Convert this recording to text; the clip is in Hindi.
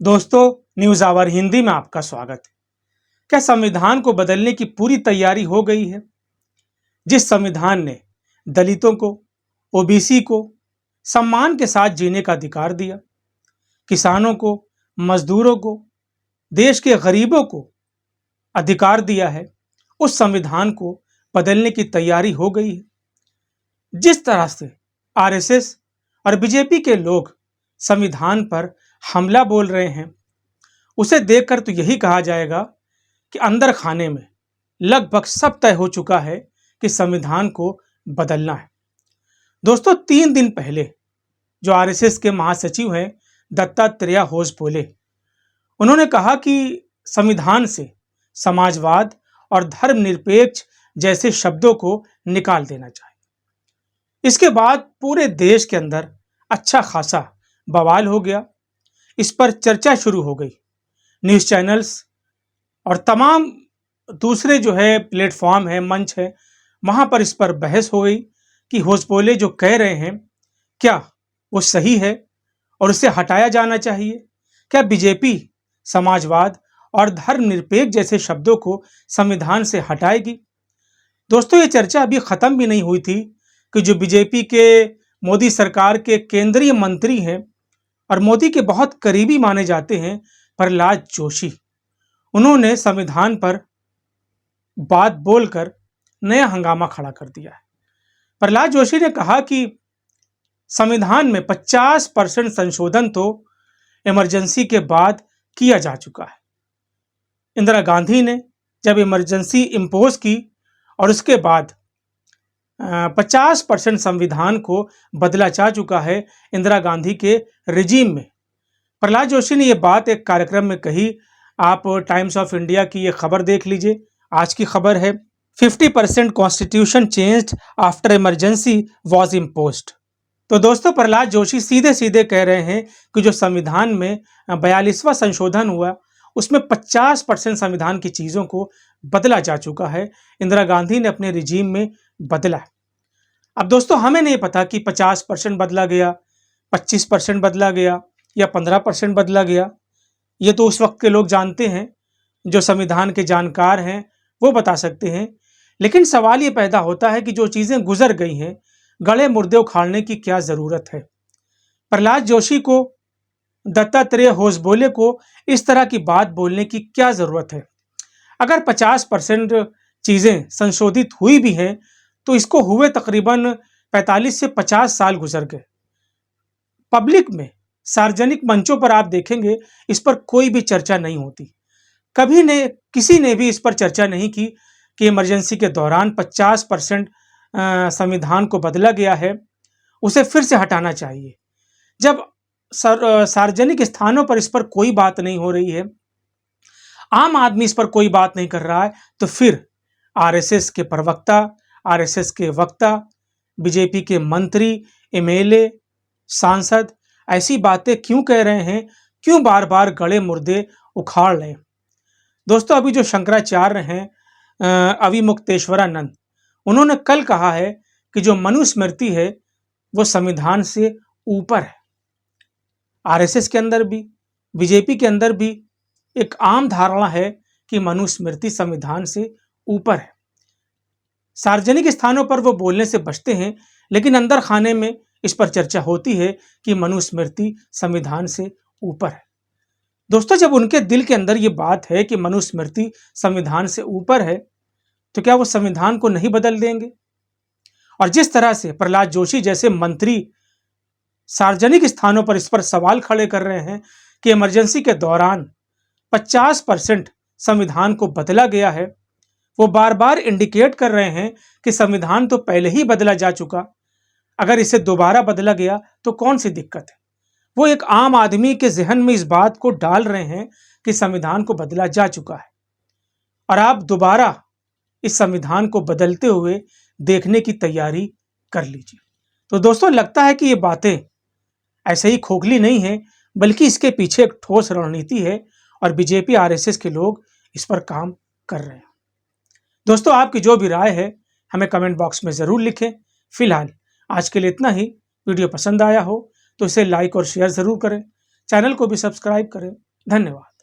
दोस्तों, न्यूज़ आवर हिंदी में आपका स्वागत है। क्या संविधान को बदलने की पूरी तैयारी हो गई है? जिस संविधान ने दलितों को, ओबीसी को सम्मान के साथ जीने का अधिकार दिया, किसानों को, मजदूरों को, देश के गरीबों को अधिकार दिया है, उस संविधान को बदलने की तैयारी हो गई है। जिस तरह से आरएसएस और बीजेपी के लोग संविधान पर हमला बोल रहे हैं, उसे देखकर तो यही कहा जाएगा कि अंदर खाने में लगभग सब तय हो चुका है कि संविधान को बदलना है। दोस्तों, 3 दिन पहले जो आरएसएस के महासचिव हैं दत्तात्रेय होसबोले, उन्होंने कहा कि संविधान से समाजवाद और धर्मनिरपेक्ष जैसे शब्दों को निकाल देना चाहिए। इसके बाद पूरे देश के अंदर अच्छा खासा बवाल हो गया। इस पर चर्चा शुरू हो गई। न्यूज़ चैनल्स और तमाम दूसरे जो है प्लेटफॉर्म है, मंच है, वहां पर इस पर बहस हो गई कि होसबोले जो कह रहे हैं क्या वो सही है और उसे हटाया जाना चाहिए। क्या बीजेपी समाजवाद और धर्मनिरपेक्ष जैसे शब्दों को संविधान से हटाएगी? दोस्तों, ये चर्चा अभी खत्म भी नहीं हुई थी कि जो बीजेपी के मोदी सरकार के केंद्रीय मंत्री हैं और मोदी के बहुत करीबी माने जाते हैं प्रहलाद जोशी, उन्होंने संविधान पर बात बोलकर नया हंगामा खड़ा कर दिया है। प्रहलाद जोशी ने कहा कि संविधान में 50% संशोधन तो इमरजेंसी के बाद किया जा चुका है। इंदिरा गांधी ने जब इमरजेंसी इम्पोज की और उसके बाद 50% संविधान को बदला जा चुका है इंदिरा गांधी के रिजीम में। प्रहलाद जोशी ने यह बात एक कार्यक्रम में कही। आप टाइम्स ऑफ इंडिया की ये खबर देख लीजिए, आज की खबर है 50% constitution changed after emergency was imposed. तो दोस्तों, प्रहलाद जोशी सीधे सीधे कह रहे हैं कि जो संविधान में 42वां संशोधन हुआ उसमें 50% संविधान की चीज़ों को बदला जा चुका है, इंदिरा गांधी ने अपने रिजीम में बदला है। अब दोस्तों, हमें नहीं पता कि 50% बदला गया, 25% बदला गया या 15% बदला गया। ये तो उस वक्त के लोग जानते हैं, जो संविधान के जानकार हैं वो बता सकते हैं। लेकिन सवाल ये पैदा होता है कि जो चीज़ें गुजर गई हैं, गले मुर्दे उखाड़ने की क्या ज़रूरत है? प्रहलाद जोशी को, दत्तात्रेय होसबोले को इस तरह की बात बोलने की क्या ज़रूरत है? अगर 50% चीज़ें संशोधित हुई भी हैं तो इसको हुए तकरीबन 45 से 50 साल गुजर गए। पब्लिक में, सार्वजनिक मंचों पर आप देखेंगे इस पर कोई भी चर्चा नहीं होती। किसी ने भी इस पर चर्चा नहीं की कि इमरजेंसी के दौरान 50% संविधान को बदला गया है, उसे फिर से हटाना चाहिए। जब सार्वजनिक स्थानों पर इस पर कोई बात नहीं हो रही है, आम आदमी इस पर कोई बात नहीं कर रहा है, तो फिर आरएसएस के प्रवक्ता, आरएसएस के वक्ता, बीजेपी के मंत्री, एमएलए, सांसद ऐसी बातें क्यों कह रहे हैं? क्यों बार बार गले मुर्दे उखाड़ रहे हैं? दोस्तों, अभी जो शंकराचार्य हैं अविमुक्तेश्वरानंद, उन्होंने कल कहा है कि जो मनुस्मृति है वो संविधान से ऊपर है। आरएसएस के अंदर भी, बीजेपी के अंदर भी एक आम धारणा है कि मनुस्मृति संविधान से ऊपर है। सार्वजनिक स्थानों पर वो बोलने से बचते हैं, लेकिन अंदर खाने में इस पर चर्चा होती है कि मनुस्मृति संविधान से ऊपर है। दोस्तों, जब उनके दिल के अंदर ये बात है कि मनुस्मृति संविधान से ऊपर है, तो क्या वो संविधान को नहीं बदल देंगे? और जिस तरह से प्रहलाद जोशी जैसे मंत्री सार्वजनिक स्थानों पर इस पर सवाल खड़े कर रहे हैं कि इमरजेंसी के दौरान 50% संविधान को बदला गया है, वो बार बार इंडिकेट कर रहे हैं कि संविधान तो पहले ही बदला जा चुका, अगर इसे दोबारा बदला गया तो कौन सी दिक्कत है? वो एक आम आदमी के जहन में इस बात को डाल रहे हैं कि संविधान को बदला जा चुका है और आप दोबारा इस संविधान को बदलते हुए देखने की तैयारी कर लीजिए। तो दोस्तों, लगता है कि ये बातें ऐसे ही खोखली नहीं है, बल्कि इसके पीछे एक ठोस रणनीति है और बीजेपी आरएसएस के लोग इस पर काम कर रहे हैं। दोस्तों, आपकी जो भी राय है हमें कमेंट बॉक्स में ज़रूर लिखें। फिलहाल आज के लिए इतना ही। वीडियो पसंद आया हो तो इसे लाइक और शेयर ज़रूर करें, चैनल को भी सब्सक्राइब करें। धन्यवाद।